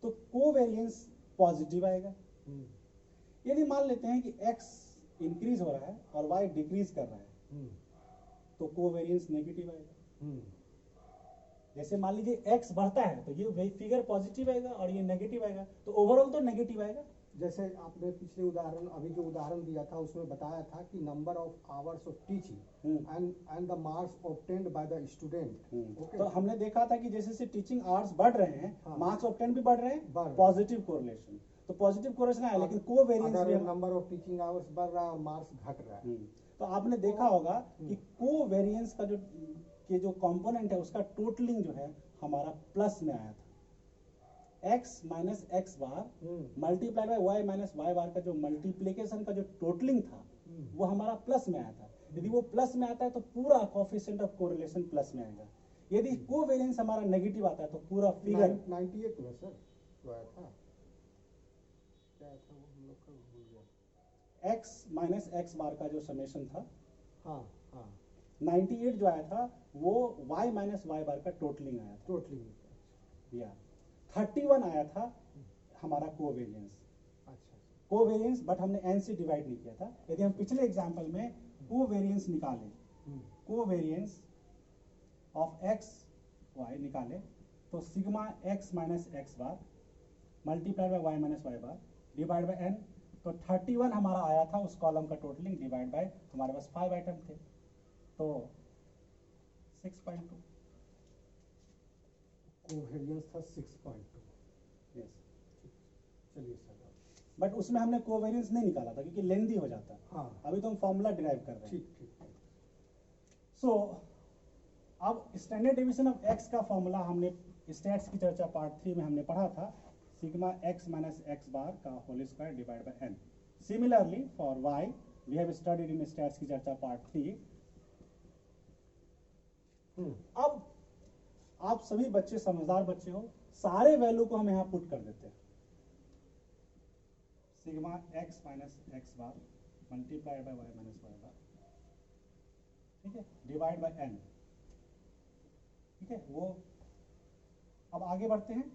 तो कोवेरिएंस पॉजिटिव आएगा। यदि मान लेते हैं कि x इंक्रीज हो रहा है और y डिक्रीज कर रहा है, तो कोवेरिएंस नेगेटिव आएगा। जैसे मान लीजिए x बढ़ता है तो ये फिगर पॉजिटिव आएगा और ये नेगेटिव आएगा, तो ओवरऑल तो नेगेटिव आएगा। जैसे आपने पिछले उदाहरण, अभी जो उदाहरण दिया था उसमें बताया था कि number of hours of teaching and the marks obtained by the student. तो हमने देखा था कि जैसे टीचिंग आवर्स बढ़ रहे हैं, हाँ, मार्क्स ऑब्टेन्ड भी बढ़ रहे हैं, पॉजिटिव कोरिलेशन। तो पॉजिटिव कोरिलेशन है, लेकिन कोवेरिएंस में नंबर ऑफ टीचिंग आवर्स बढ़ रहा है और मार्क्स घट रहा है। तो आपने देखा होगा कि कोवेरिएंस का जो कंपोनेंट है उसका टोटलिंग जो है हमारा प्लस में आया था। x minus x bar multiply by y minus Y bar का जो मल्टीप्लीकेशन का जो टोटलिंग था वो हमारा प्लस में आया था। यदि वो प्लस में आता है तो पूरा कोएफिशिएंट ऑफ कोरिलेशन प्लस में आएगा। यदि कोवेरिएंस हमारा नेगेटिव आता है तो पूरा फिगर 98 में सर जो आया था, क्या था वो हम लोग का भूल गया। x माइनस एक्स बार का जो समेशन था, हाँ हाँ, 98 जो आया था वो y माइनस वाई बार का टोटलिंग आया था। टोटली या 31 आया था हमारा कोवेरिएंस। अच्छा, कोवेरिएंस, बट हमने n से डिवाइड नहीं किया था। यदि हम पिछले एग्जांपल में कोवेरिएंस निकालें, कोवेरिएंस ऑफ x y निकालें, तो sigma x minus x bar multiplied by y minus Y bar divide by n, तो 31 हमारा आया था उस कॉलम का टोटलिंग डिवाइड बाय, हमारे पास 5 आइटम थे तो 6.2 कोवेरिएंस था 6.2। यस। चलिए सर, बट उसमें हमने कोवेरिएंस नहीं निकाला था क्योंकि लेंदी हो जाता है। हाँ, अभी तो हम फॉर्मूला डिराइव कर रहे हैं। ठीक ठीक। सो अब स्टैंडर्ड डेविएशन ऑफ x का फॉर्मूला हमने स्टैट्स की चर्चा पार्ट 3 में हमने पढ़ा था, sigma x minus x bar का whole square divide by n। Similarly for y we have studied in stats की चर्चा पार्ट 3। अब आप सभी बच्चे समझदार बच्चे हो, सारे वैल्यू को हम यहाँ पुट कर देते हैं। Sigma x minus x bar multiplied by y minus Y bar, ठीक है, डिवाइड बाय n, ठीक है। वो अब आगे बढ़ते हैं।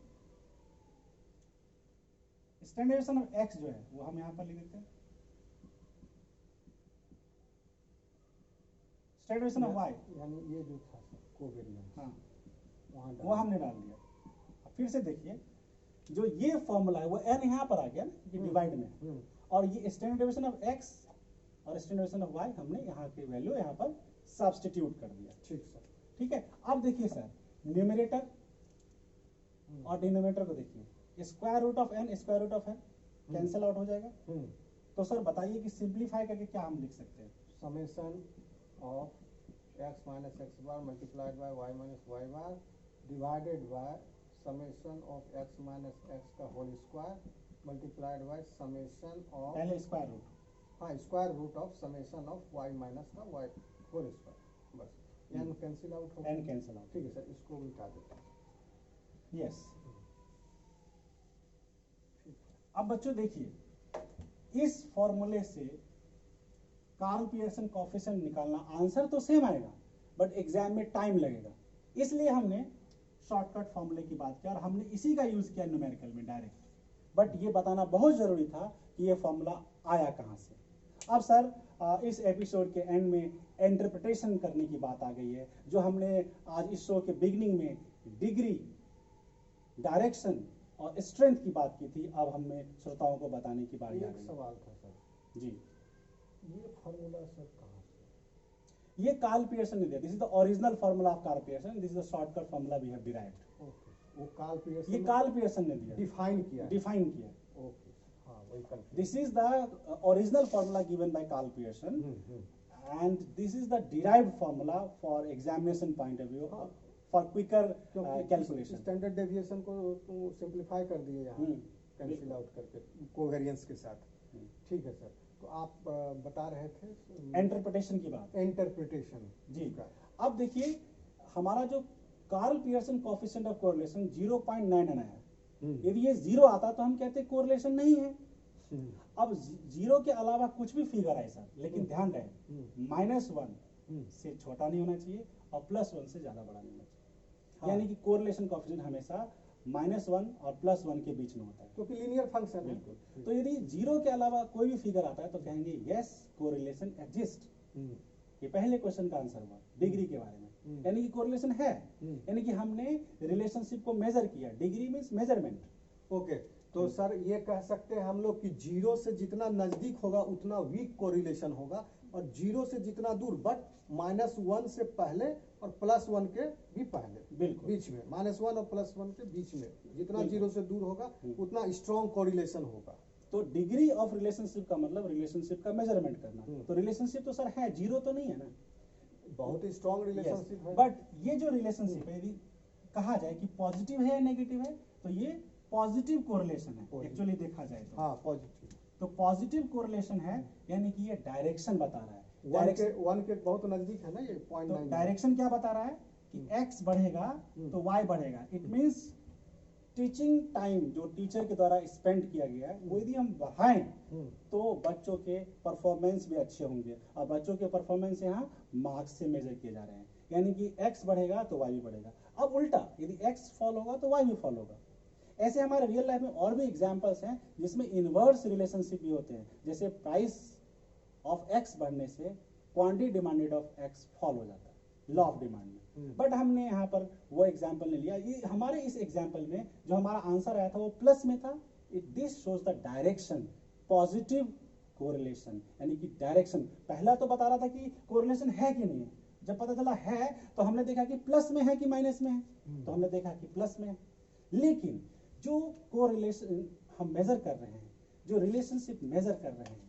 स्टैंडर्ड ऑफ x जो है वो हम यहाँ पर लिख देते हैं। स्टैंडर्ड ऑफ y, यानी ये जो था कोवेरिएंस, हाँ, वहाँ वो हमने डाल दिया। अब फिर से देखिए, जो ये फॉर्मूला है वो n यहाँ पर आ गया ना, ये डिवाइड में, और ये स्टैंडर्ड डेविएशन ऑफ x और स्टैंडर्ड डेविएशन ऑफ y हमने यहाँ की वैल्यू यहाँ पर सब्स्टिट्यूट कर दिया। ठीक सर, ठीक है। अब देखिए सर, न्यूमरेटर और डिनोमिनेटर को देखिए, square root of n square root of n cancel out हो जाएगा। तो सर बताइए कि सिंप्लीफाई करके क्या हम लिख सकते हैं। Summation of x minus x bar multiplied by y minus Y bar divided by summation of x minus x का whole square multiplied by summation of पहले स्क्वायर रूट, हाँ square root of summation of y minus का y whole square, बस n cancel out हो n cancel out, ठीक है sir, इसको मिटा देते हैं। यस। अब बच्चों देखिए, इस फॉर्मूले से कार्ल पियर्सन कोएफिशिएंट निकालना, आंसर तो सेम आएगा बट एग्जाम में टाइम लगेगा, इसलिए हमने शॉर्टकट फॉर्मूले की बात किया और हमने इसी का यूज किया न्यूमेरिकल में डायरेक्ट। बट ये बताना बहुत जरूरी था कि ये फॉर्मूला आया कहाँ से। अब सर इस एपिसोड के एंड में इंटरप्रिटेशन करने की बात आ गई है, जो हमने आज इस शो के बिगिनिंग में डिग्री, डायरेक्शन और स्ट्रेंथ की बात की थी, अब हमें श्रोताओं को बताने की बारी आ एक गई। सवाल था सर, जी, ये फार्मूला सर कहाँ से? ये कार्ल पियर्सन ने दिया। This is the original formula of Karl Pearson, this is the shortcut formula we have derived. Okay, वो कार्ल पियर्सन ये कार्ल पियर्सन ने दिया, डिफाइन किया है। डिफाइन किया। ओके, हाँ वही confuse. This is the original formula given by Karl Pearson and this is the derived formula for examination point of view for quicker calculation. Standard deviation को तो simplify कर दिए यहाँ कैंसिल आउट करके covariance के साथ। ठीक है सर, तो आप बता रहे थे इंटरप्रिटेशन की बात। इंटरप्रिटेशन जी, अब देखिए हमारा जो Karl Pearson coefficient of correlation 0.99 आया, यदि ये 0 आता तो हम कहते कोरिलेशन नहीं है। अब 0 के अलावा कुछ भी फिगर है सर, लेकिन ध्यान रहे -1 से छोटा नहीं होना चाहिए और +1 से ज्यादा बड़ा नहीं होना चाहिए। हाँ। यानी कि कोरिलेशन कोएफिशिएंट हमेशा -1 और +1 के बीच में होता है। क्योंकि लीनियर फंक्शन है। बिल्कुल, तो यदि 0 के अलावा कोई भी फिगर आता है तो कहेंगे यस कोरिलेशन एग्जिस्ट। ये पहले क्वेश्चन का आंसर हुआ डिग्री के बारे में, यानी कि कोरिलेशन है, यानी कि हमने रिलेशनशिप को मेजर किया। Degree means measurement. ओके, तो सर ये कह सकते हैं हम लोग कि 0 से जितना नजदीक होगा उतना वीक कोरिलेशन होगा, और 0 से जितना दूर बट -1 से पहले और +1 के भी पहले, बिल्कुल बीच में -1 और +1 के बीच में जितना 0 से दूर होगा उतना स्ट्रॉन्ग कोरिलेशन होगा। तो डिग्री ऑफ रिलेशनशिप का मतलब रिलेशनशिप का मेजरमेंट करना। तो रिलेशनशिप तो सर है, 0 तो नहीं है ना, बहुत ही स्ट्रॉन्ग रिलेशनशिप है। बट ये जो रिलेशनशिप है यदि कहा जाए कि पॉजिटिव है या नेगेटिव है, तो ये पॉजिटिव कोरिलेशन है एक्चुअली देखा जाए तो। हाँ पॉजिटिव, तो पॉजिटिव कोरिलेशन है, यानी कि ये डायरेक्शन बता रहा है। 1 के बहुत नजदीक है ना ये 0.9। तो डायरेक्शन क्या बता रहा है कि x बढ़ेगा तो y बढ़ेगा। इट मींस टीचिंग टाइम जो टीचर के द्वारा स्पेंड किया गया है वो यदि हम बढ़ाएं तो बच्चों के परफॉर्मेंस भी अच्छे होंगे, और बच्चों के परफॉर्मेंस यहाँ मार्क्स से मेजर किए जा रहे हैं, यानी कि x बढ़ेगा तो y भी बढ़ेगा। अब उल्टा, यदि x फॉल होगा तो y भी फॉल होगा। ऐसे हमारे रियल लाइफ में और भी एग्जांपल्स हैं जिसमें इनवर्स रिलेशनशिप भी होते हैं, जैसे प्राइस ऑफ x बढ़ने से quantity demanded of x fall हो जाता है लॉ ऑफ डिमांड में। बट हमने यहाँ पर वो एग्जांपल नहीं लिया। ये हमारे इस एग्जांपल में जो हमारा आंसर आया था वो प्लस में था। It this shows the direction, positive correlation, यानी कि डायरेक्शन। पहला तो बता रहा था कि कोरिलेशन है कि नहीं है, जब पता चला है तो हमने देखा कि प्लस में है कि माइनस में है, तो हमने देखा कि प्लस में है। लेकिन जो कोरिलेशन हम मेजर कर रहे हैं, जो रिलेशनशिप मेजर कर रहे हैं,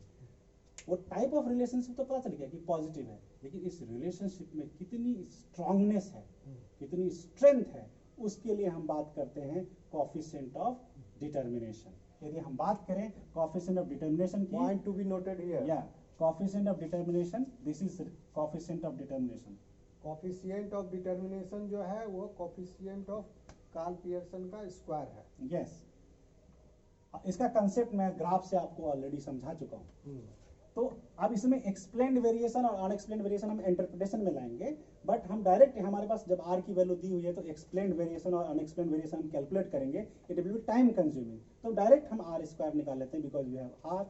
वो टाइप ऑफ रिलेशनशिप तो पता चल गया कि पॉजिटिव है, लेकिन इस रिलेशनशिप में कितनी स्ट्रांगनेस है, कितनी स्ट्रेंथ है, उसके लिए हम बात करते हैं कोएफिशिएंट ऑफ डिटरमिनेशन। यदि हम बात करें कोएफिशिएंट ऑफ डिटरमिनेशन की, point to be noted here, या coefficient of determination, this is coefficient of determination. Coefficient of determination जो है वो कोएफिशिएंट ऑफ कार्ल पियर्सन का स्क्वायर है। यस, इसका कंसेप्ट मैं ग्राफ से आपको ऑलरेडी समझा चुका हूँ। तो अब इसमें एक्सप्लेन्ड वेरिएशन और अनएक्सप्लेन्ड वेरिएशन हम इंटरप्रिटेशन में लाएंगे, बट हम डायरेक्ट हमारे पास जब r की वैल्यू दी हुई है तो एक्सप्लेन्ड वेरिएशन और अनएक्सप्लेन्ड वेरिएशन हम कैलकुलेट करेंगे। It will be time consuming, तो डायरेक्ट हम r स्क्वायर निकाल लेते हैं बिकॉज वी हैव r।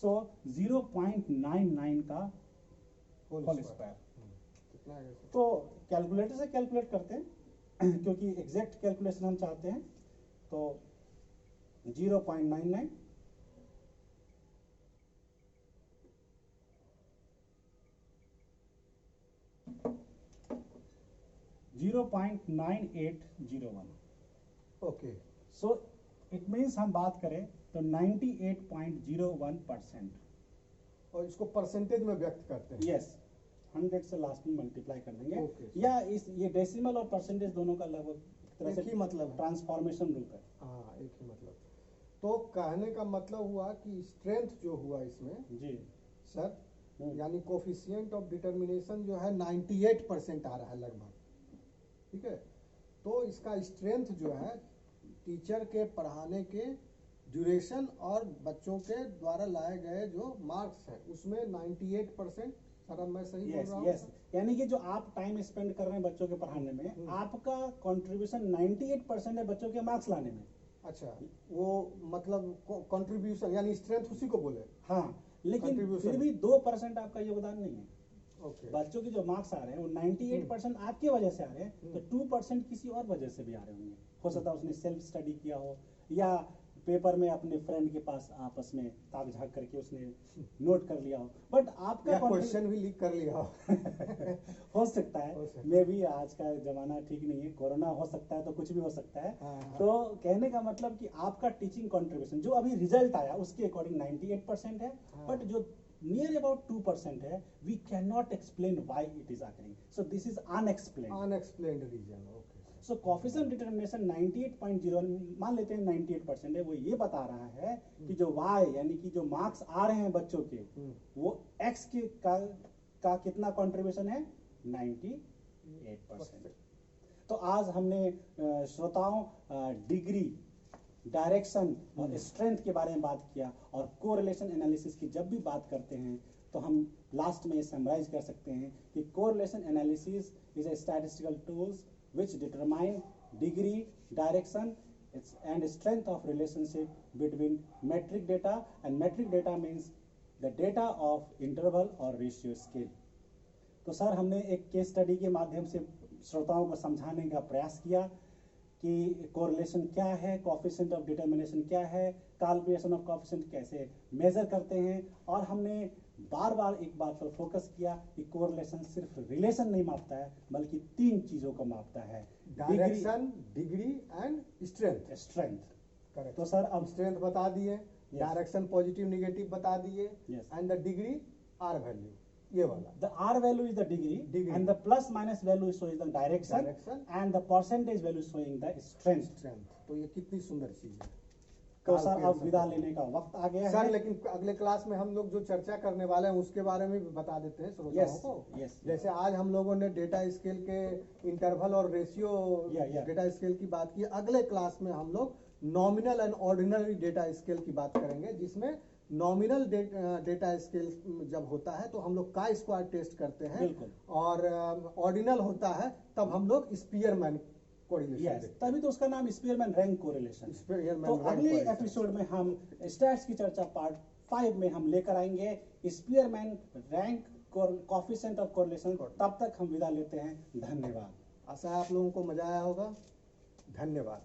सो 0.99 का होल स्क्वायर। कितना है? तो कैलकुलेटर से कैलकुलेट करते हैं क्योंकि एग्जैक्ट कैलकुलेशन हम चाहते हैं। तो 0.99 0.9801। ओके, सो इट मीन्स हम बात करें तो 98.01%। और इसको परसेंटेज में व्यक्त करते हैं। यस, 100 से लास्ट में मल्टीप्लाई कर देंगे। Okay, या इस ये डेसिमल और परसेंटेज दोनों का लगभग एक तरह एक ही से मतलब है। ट्रांसफॉर्मेशन रूप है। हाँ, एक ही मतलब। तो कहने का मतलब हुआ कि स्ट्रेंथ जो हुआ इसमें जी सर, यानी कोफिशिएंट ऑफ डिटर्मिनेशन जो है 98% आ रहा है लगभग, ठीक है। तो इसका स्ट्रेंथ जो है टीचर के पढ़ाने के ड्यूरेशन और बच्चों के द्वारा लाए गए जो मार्क्स हैं उसमें 98%। सर अब मैं सही बोल यस रहा हूँ? यस, यानी कि जो आप टाइम स्पेंड कर रहे हैं बच्चों के पढ़ाने में, आपका कंट्रीब्यूशन 98% है बच्चों के मार्क्स लाने में। अच्छा, वो मतलब कंट्रीब्यूशन यानी स्ट्रेंथ उसी को बोले। हाँ, लेकिन Contribution। फिर भी 2% आपका योगदान नहीं है। ओके, बच्चों के जो मार्क्स आ रहे हैं वो 98% आपकी वजह से आ रहे हैं, तो 2% किसी और वजह से भी आ रहे होंगे। हो सकता है उसने सेल्फ स्टडी किया हो, या पेपर में अपने फ्रेंड के पास आपस में ताक झाक करके उसने नोट कर लिया हो, बट आपका या क्वेश्चन भी लीक कर लिया हो। हो सकता हो है। सकता है। मे भी आज का जमाना ठीक नहीं है, कोरोना हो सकता है, तो कुछ भी हो सकता है। हाँ। तो कहने का मतलब कि आपका टीचिंग कंट्रीब्यूशन जो अभी रिजल्ट आया उसके अकॉर्डिंग 98% है, हाँ। बट जो नियर अबाउट 2% है, we can not explain why it is occurring, so this is unexplained. Unexplained reason. Okay, so coefficient determination 98.0 मान लेते हैं 98% है, वो ये बता रहा है कि जो y यानी कि जो मार्क्स आ रहे हैं बच्चों के, वो x के का कितना कंट्रीब्यूशन है, 98%। तो आज हमने श्रोताओं डिग्री, डायरेक्शन और स्ट्रेंथ के बारे में बात किया, और कोरिलेशन एनालिसिस की जब भी बात करते हैं तो हम लास्ट में समराइज कर सकते हैं कि correlation analysis is a statistical tools which determine degree, direction and strength of relationship between metric data, and metric data means the data of interval or ratio scale। तो सर हमने एक case study के माध्यम से श्रोताओं को समझाने का प्रयास किया कि कोरिलेशन क्या है, कोफिशिएंट ऑफ डिटर्मिनेशन क्या है, कैलकुलेशन ऑफ कोफिशिएंट कैसे मेजर करते हैं, और हमने बार बार एक बात पर फोकस किया कि कोरिलेशन सिर्फ रिलेशन नहीं मापता है, बल्कि 3 चीजों को मापता है, direction, degree and strength. Strength. Correct. तो सर अब स्ट्रेंथ बता दिए, डायरेक्शन पॉजिटिव निगेटिव बता दिए, Yes। And the degree R value, ये वाला। the r value is the degree, Degree। and the plus minus value is showing the direction, Direction। and the percentage value is showing the strength। Strength. तो ये कितनी सुंदर चीज है। तो sir अब विदा लेने का वक्त आ गया सर है। लेकिन अगले क्लास में हम लोग जो चर्चा करने वाले हैं उसके बारे में भी बता देते हैं श्रोताओं Yes, को। yes। जैसे आज हम लोगों ने डेटा स्केल के इंटरवल और रेशियो Yeah। डेटा स्केल की बात की, अगले क्लास में हम लोग nominal and ordinary data scale की बात करेंगे, जिसमें नॉमिनल डेटा स्केल जब होता है तो हम लोग का स्क्वायर टेस्ट करते हैं, बिल्कुल। और ऑर्डिनल होता है तब हम लोग स्पीयरमैन कोरिलेशन Yes, देखते हैं। तभी तो उसका नाम स्पीयरमैन रैंक कोरिलेशन। Spearman तो rank अगले correlation। एपिसोड में हम स्टैट्स की चर्चा पार्ट 5 में हम लेकर आएंगे Spearman rank coefficient of correlation. तब तक हम विदा लेते हैं, धन्यवाद। आशा है आप लोगों को मजा आया होगा। धन्यवाद।